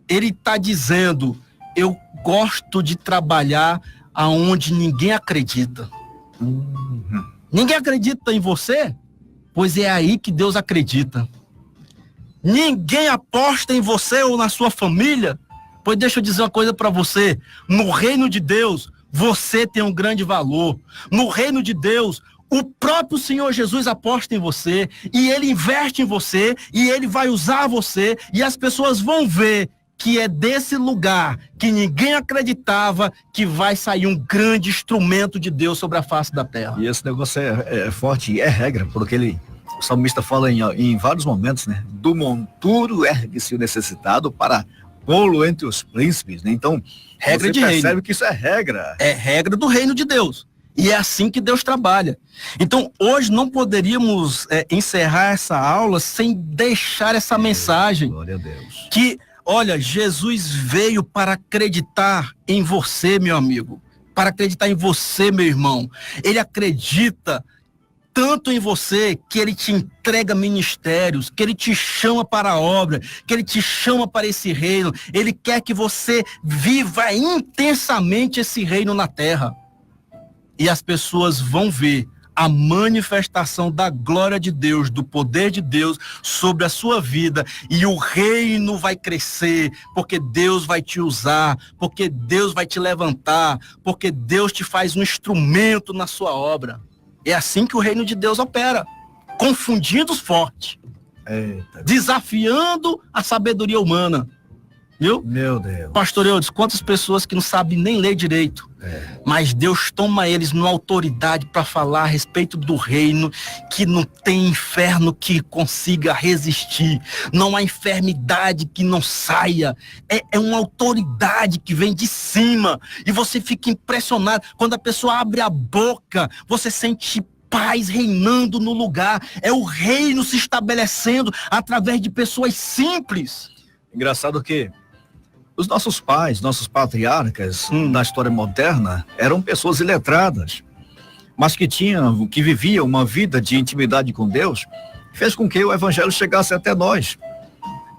ele está dizendo, eu gosto de trabalhar aonde ninguém acredita. Ninguém acredita em você? Pois é aí que Deus acredita. Ninguém aposta em você ou na sua família? Pois deixa eu dizer uma coisa para você, no reino de Deus, você tem um grande valor. No reino de Deus, o próprio Senhor Jesus aposta em você, e Ele investe em você, e Ele vai usar você, e as pessoas vão ver que é desse lugar que ninguém acreditava que vai sair um grande instrumento de Deus sobre a face da terra. E esse negócio é forte, é regra, porque o salmista fala em vários momentos, né? Do monturo ergue-se o necessitado para pô-lo entre os príncipes, né? Então, Regra você de percebe reino. que isso é regra. É regra do reino de Deus. E é assim que Deus trabalha. Então, hoje não poderíamos encerrar essa aula sem deixar essa mensagem. Glória a Deus. Que, olha, Jesus veio para acreditar em você, meu amigo. Para acreditar em você, meu irmão. Ele acredita tanto em você que ele te entrega ministérios, que ele te chama para a obra, que ele te chama para esse reino. Ele quer que você viva intensamente esse reino na terra. E as pessoas vão ver a manifestação da glória de Deus, do poder de Deus sobre a sua vida, e o reino vai crescer, porque Deus vai te usar, porque Deus vai te levantar, porque Deus te faz um instrumento na sua obra. É assim que o reino de Deus opera, confundindo os fortes, desafiando a sabedoria humana. Viu? Meu Deus. Pastor Eudes, quantas pessoas que não sabem nem ler direito, mas Deus toma eles numa autoridade para falar a respeito do reino, que não tem inferno que consiga resistir, não há enfermidade que não saia, é uma autoridade que vem de cima, e você fica impressionado, quando a pessoa abre a boca, você sente paz reinando no lugar, é o reino se estabelecendo através de pessoas simples. Engraçado que os nossos pais, nossos patriarcas da história moderna eram pessoas iletradas, mas que viviam uma vida de intimidade com Deus, fez com que o evangelho chegasse até nós.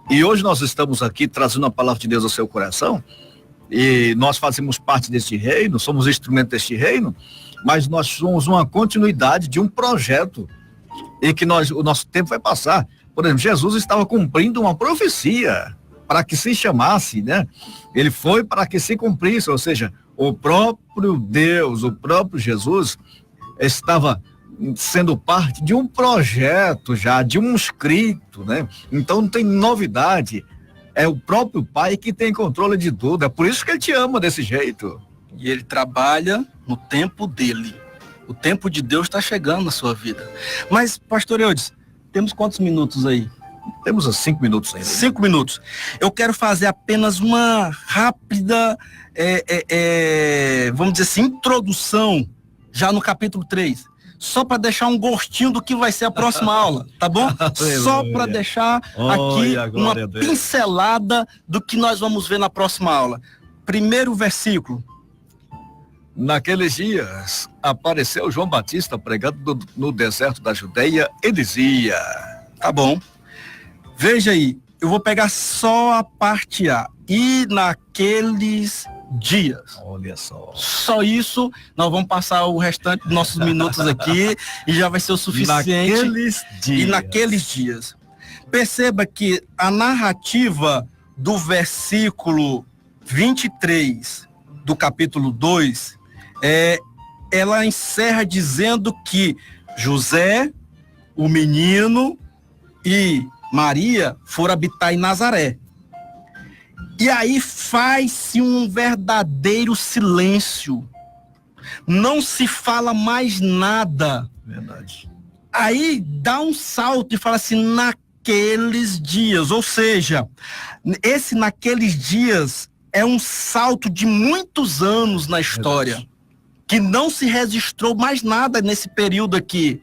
E hoje nós estamos aqui trazendo a palavra de Deus ao seu coração, e nós fazemos parte deste reino, somos instrumento deste reino, mas nós somos uma continuidade de um projeto, e que o nosso tempo vai passar. Por exemplo, Jesus estava cumprindo uma profecia, para que se chamasse, né? Ele foi para que se cumprisse, ou seja, o próprio Deus, o próprio Jesus estava sendo parte de um projeto já, de um escrito, né? Então não tem novidade, é o próprio Pai que tem controle de tudo, é por isso que ele te ama desse jeito. E ele trabalha no tempo dele, o tempo de Deus está chegando na sua vida. Mas, pastor Eudes, temos quantos minutos aí? Temos 5 minutos ainda. 5 minutos. Eu quero fazer apenas uma rápida, vamos dizer assim, introdução, já no capítulo 3. Só para deixar um gostinho do que vai ser a próxima aula, tá bom? Só para deixar aqui uma pincelada do que nós vamos ver na próxima aula. Primeiro versículo. Naqueles dias, apareceu João Batista pregando no deserto da Judeia e dizia... Tá bom. Veja aí, eu vou pegar só a parte A. E naqueles dias. Olha só. Só isso, nós vamos passar o restante dos nossos minutos aqui e já vai ser o suficiente. Naqueles dias. E naqueles dias. Perceba que a narrativa do versículo 23 do capítulo 2, ela encerra dizendo que José, o menino e Maria foram habitar em Nazaré. E aí faz-se um verdadeiro silêncio. Não se fala mais nada. Verdade. Aí dá um salto e fala assim, naqueles dias. Ou seja, esse naqueles dias é um salto de muitos anos na história. Verdade. Que não se registrou mais nada nesse período aqui.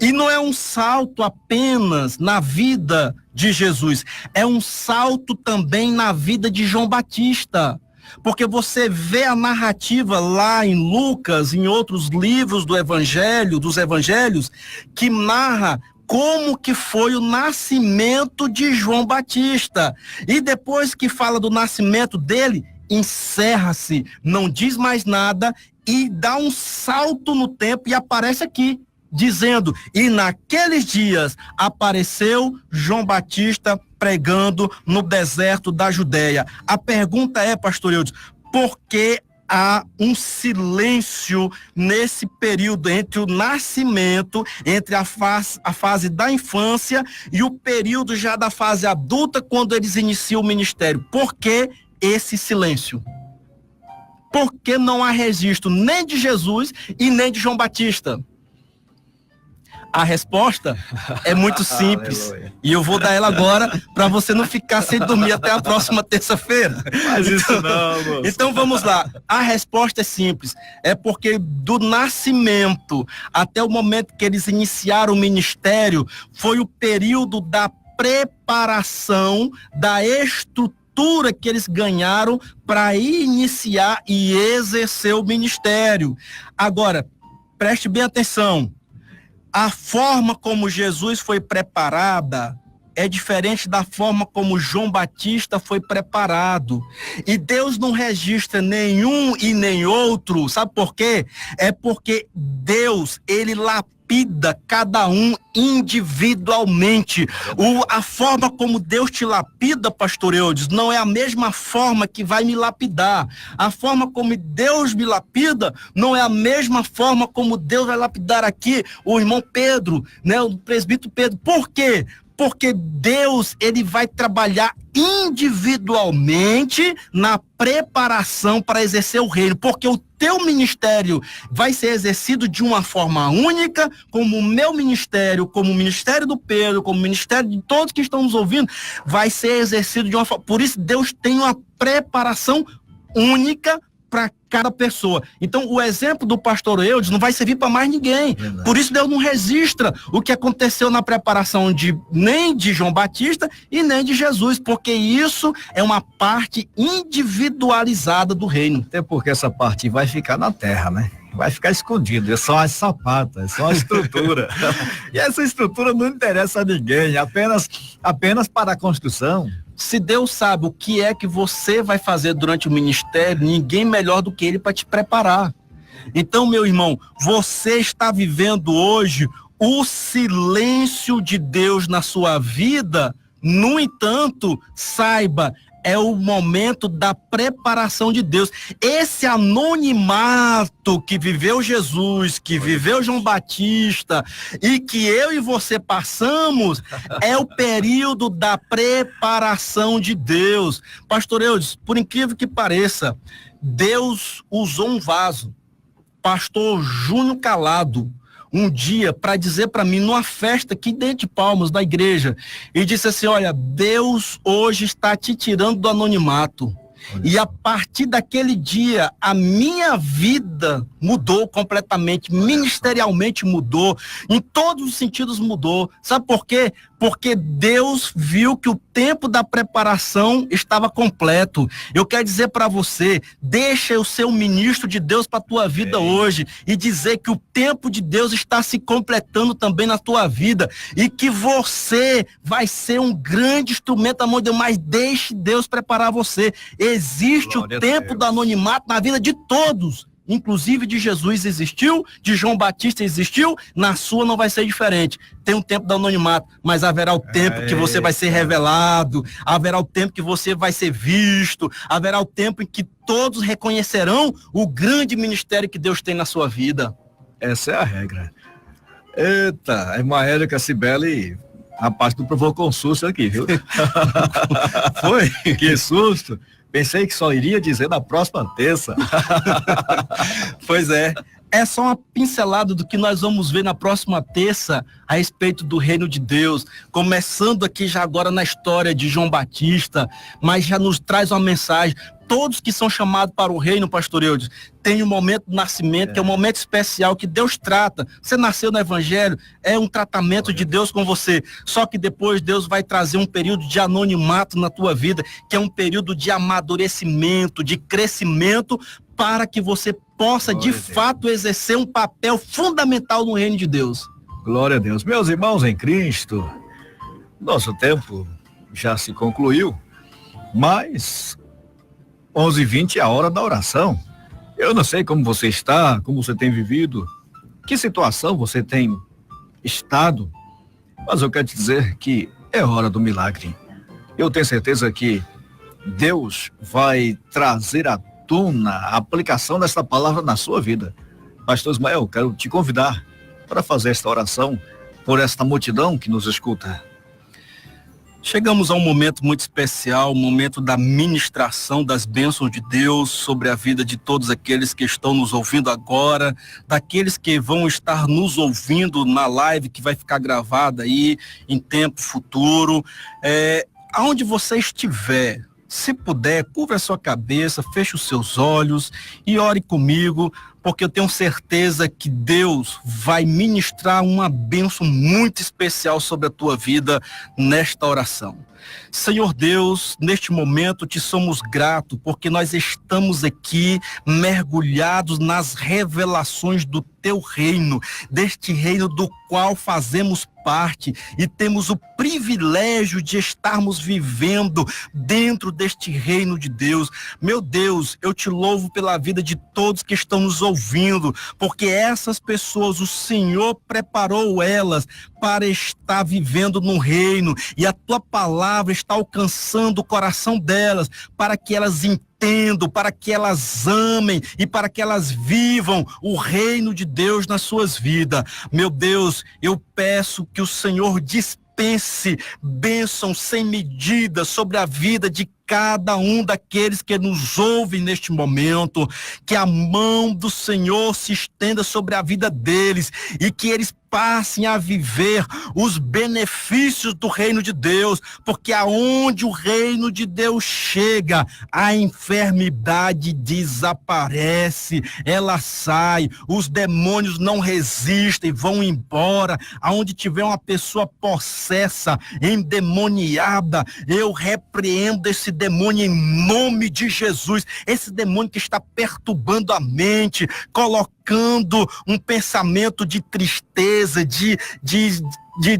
E não é um salto apenas na vida de Jesus, é um salto também na vida de João Batista. Porque você vê a narrativa lá em Lucas, em outros livros do Evangelho, dos Evangelhos, que narra como que foi o nascimento de João Batista. E depois que fala do nascimento dele, encerra-se, não diz mais nada e dá um salto no tempo e aparece aqui, dizendo, e naqueles dias apareceu João Batista pregando no deserto da Judeia. A pergunta é, pastor Eudes, por que há um silêncio nesse período entre o nascimento, entre a fase da infância e o período já da fase adulta, quando eles iniciam o ministério? Por que esse silêncio? Porque não há registro nem de Jesus e nem de João Batista. A resposta é muito simples. E eu vou dar ela agora para você não ficar sem dormir até a próxima terça-feira. Mas isso não, moço. Então vamos lá. A resposta é simples. É porque do nascimento até o momento que eles iniciaram o ministério foi o período da preparação, da estrutura que eles ganharam para iniciar e exercer o ministério. Agora, preste bem atenção. A forma como Jesus foi preparada é diferente da forma como João Batista foi preparado. E Deus não registra nenhum e nem outro. Sabe por quê? É porque Deus, ele lapida cada um individualmente. A forma como Deus te lapida, pastor Eudes, não é a mesma forma que vai me lapidar. A forma como Deus me lapida não é a mesma forma como Deus vai lapidar aqui o irmão Pedro, né, o presbítero Pedro. Por quê? Porque Deus, ele vai trabalhar individualmente na preparação para exercer o reino, porque o teu ministério vai ser exercido de uma forma única, como o meu ministério, como o ministério do Pedro, como o ministério de todos que estão nos ouvindo, vai ser exercido de uma forma. Por isso, Deus tem uma preparação única para cada pessoa. Então, o exemplo do pastor Eudes não vai servir para mais ninguém. Verdade. Por isso, Deus não registra o que aconteceu na preparação nem de João Batista e nem de Jesus, porque isso é uma parte individualizada do reino. Até porque essa parte vai ficar na terra, né? Vai ficar escondido, é só as sapatas, é só a estrutura. E essa estrutura não interessa a ninguém, apenas para a construção. Se Deus sabe o que é que você vai fazer durante o ministério, ninguém melhor do que ele para te preparar. Então, meu irmão, você está vivendo hoje o silêncio de Deus na sua vida. No entanto, saiba, é o momento da preparação de Deus. Esse anonimato que viveu Jesus, que viveu João Batista e que eu e você passamos, é o período da preparação de Deus. Pastor Eudes, por incrível que pareça, Deus usou um vaso, pastor Júnior Calado, um dia para dizer para mim, numa festa aqui dentro de Palmas, da igreja, e disse assim: olha, Deus hoje está te tirando do anonimato. E a partir daquele dia, a minha vida mudou completamente, ministerialmente mudou, em todos os sentidos mudou. Sabe por quê? Porque Deus viu que o tempo da preparação estava completo. Eu quero dizer para você, deixa eu ser um ministro de Deus para a tua vida hoje e dizer que o tempo de Deus está se completando também na tua vida e que você vai ser um grande instrumento da mão de Deus, mas deixe Deus preparar você. Existe o tempo do anonimato na vida de todos. Inclusive de Jesus existiu, de João Batista existiu, na sua não vai ser diferente. Tem um tempo do anonimato, mas haverá o tempo que você vai ser revelado, haverá o tempo que você vai ser visto, haverá o tempo em que todos reconhecerão o grande ministério que Deus tem na sua vida. Essa é a regra. Eita, a irmã Érica Cibele, rapaz, tu provocou um susto aqui, viu? Foi? Que susto! Pensei que só iria dizer na próxima terça. Pois é. É só uma pincelada do que nós vamos ver na próxima terça a respeito do reino de Deus, começando aqui já agora na história de João Batista, mas já nos traz uma mensagem. Todos que são chamados para o reino, pastor Eudes, tem um momento do nascimento, que é um momento especial que Deus trata. Você nasceu no evangelho, é um tratamento de Deus com você. Só que depois Deus vai trazer um período de anonimato na tua vida, que é um período de amadurecimento, de crescimento, para que você possa, de fato, exercer um papel fundamental no reino de Deus. Glória a Deus. Meus irmãos em Cristo, nosso tempo já se concluiu, mas 11h20 é a hora da oração. Eu não sei como você está, como você tem vivido, que situação você tem estado, mas eu quero te dizer que é hora do milagre. Eu tenho certeza que Deus vai trazer à tona a aplicação desta palavra na sua vida. Pastor Ismael, quero te convidar para fazer esta oração por esta multidão que nos escuta. Chegamos a um momento muito especial, o momento da ministração das bênçãos de Deus sobre a vida de todos aqueles que estão nos ouvindo agora, daqueles que vão estar nos ouvindo na live que vai ficar gravada aí em tempo futuro. Aonde você estiver, se puder, cubra a sua cabeça, feche os seus olhos e ore comigo, porque eu tenho certeza que Deus vai ministrar uma bênção muito especial sobre a tua vida nesta oração. Senhor Deus, neste momento te somos gratos, porque nós estamos aqui mergulhados nas revelações do teu reino, deste reino do qual fazemos parte e temos o privilégio de estarmos vivendo dentro deste reino de Deus. Meu Deus, eu te louvo pela vida de todos que estão nos ouvindo, porque essas pessoas, o Senhor preparou elas para estar vivendo no reino, e a tua palavra está alcançando o coração delas, para que elas entendam, para que elas amem e para que elas vivam o reino de Deus nas suas vidas. Meu Deus, eu peço que o Senhor dispense bênção sem medida sobre a vida de cada um daqueles que nos ouvem neste momento, que a mão do Senhor se estenda sobre a vida deles e que eles passem a viver os benefícios do reino de Deus, porque aonde o reino de Deus chega, a enfermidade desaparece, ela sai, os demônios não resistem, vão embora. Aonde tiver uma pessoa possessa, endemoniada, eu repreendo esse demônio em nome de Jesus, esse demônio que está perturbando a mente, colocando um pensamento de tristeza, de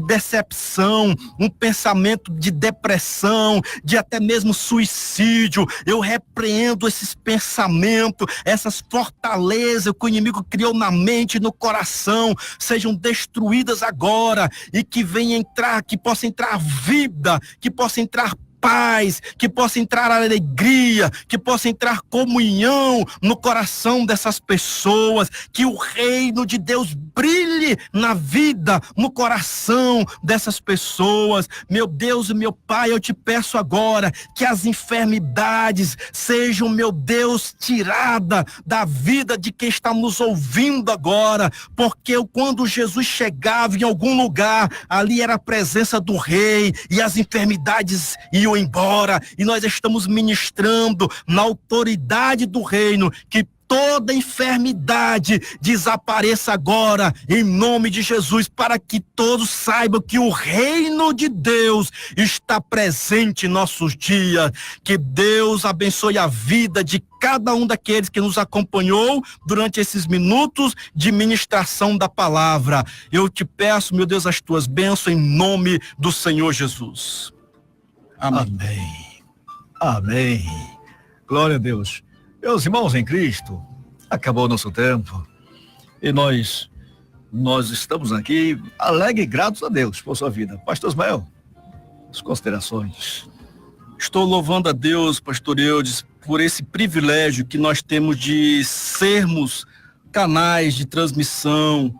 decepção, um pensamento de depressão, de até mesmo suicídio. Eu repreendo esses pensamentos, essas fortalezas que o inimigo criou na mente e no coração, sejam destruídas agora, e que venha entrar, que possa entrar vida, que possa entrar paz, que possa entrar alegria, que possa entrar comunhão no coração dessas pessoas, que o reino de Deus brilhe na vida, no coração dessas pessoas. Meu Deus e meu Pai, eu te peço agora que as enfermidades sejam, meu Deus, tiradas da vida de quem está nos ouvindo agora, porque quando Jesus chegava em algum lugar, ali era a presença do Rei, e as enfermidades iam embora, e nós estamos ministrando na autoridade do reino que toda enfermidade desapareça agora, em nome de Jesus, para que todos saibam que o reino de Deus está presente em nossos dias. Que Deus abençoe a vida de cada um daqueles que nos acompanhou durante esses minutos de ministração da palavra. Eu te peço, meu Deus, as tuas bênçãos em nome do Senhor Jesus. Amém. Amém. Amém. Glória a Deus. Meus irmãos em Cristo, acabou o nosso tempo e nós estamos aqui alegres e gratos a Deus por sua vida. Pastor Ismael, as considerações. Estou louvando a Deus, pastor Eudes, por esse privilégio que nós temos de sermos canais de transmissão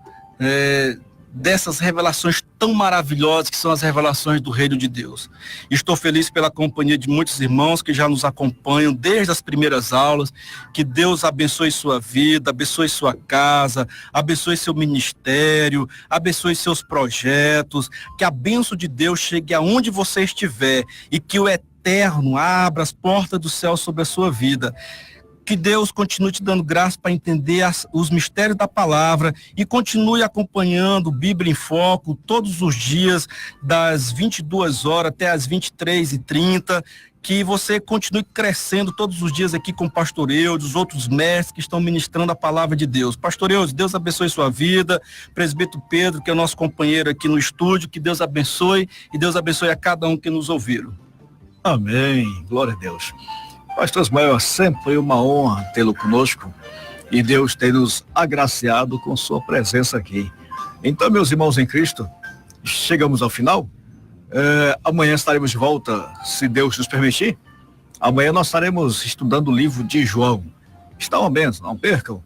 dessas revelações tão maravilhosas que são as revelações do reino de Deus. Estou feliz pela companhia de muitos irmãos que já nos acompanham desde as primeiras aulas. Que Deus abençoe sua vida, abençoe sua casa, abençoe seu ministério, abençoe seus projetos, que a bênção de Deus chegue aonde você estiver e que o Eterno abra as portas do céu sobre a sua vida. Que Deus continue te dando graça para entender os mistérios da palavra e continue acompanhando Bíblia em Foco todos os dias, das 22 horas até as 23h30. Que você continue crescendo todos os dias aqui com o pastor Eudes, os outros mestres que estão ministrando a palavra de Deus. Pastor Eudes, Deus abençoe sua vida. Presbítero Pedro, que é o nosso companheiro aqui no estúdio, que Deus abençoe e Deus abençoe a cada um que nos ouviram. Amém. Glória a Deus. Pastor Ismael, é sempre uma honra tê-lo conosco e Deus tem nos agraciado com sua presença aqui. Então, meus irmãos em Cristo, chegamos ao final. Amanhã estaremos de volta, se Deus nos permitir. Amanhã nós estaremos estudando o livro de João. Está uma bênção, não percam.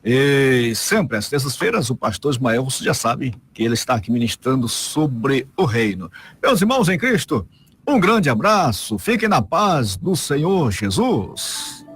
E sempre às terças-feiras o pastor Ismael, você já sabe que ele está aqui ministrando sobre o reino. Meus irmãos em Cristo, Um grande abraço, fiquem na paz do Senhor Jesus.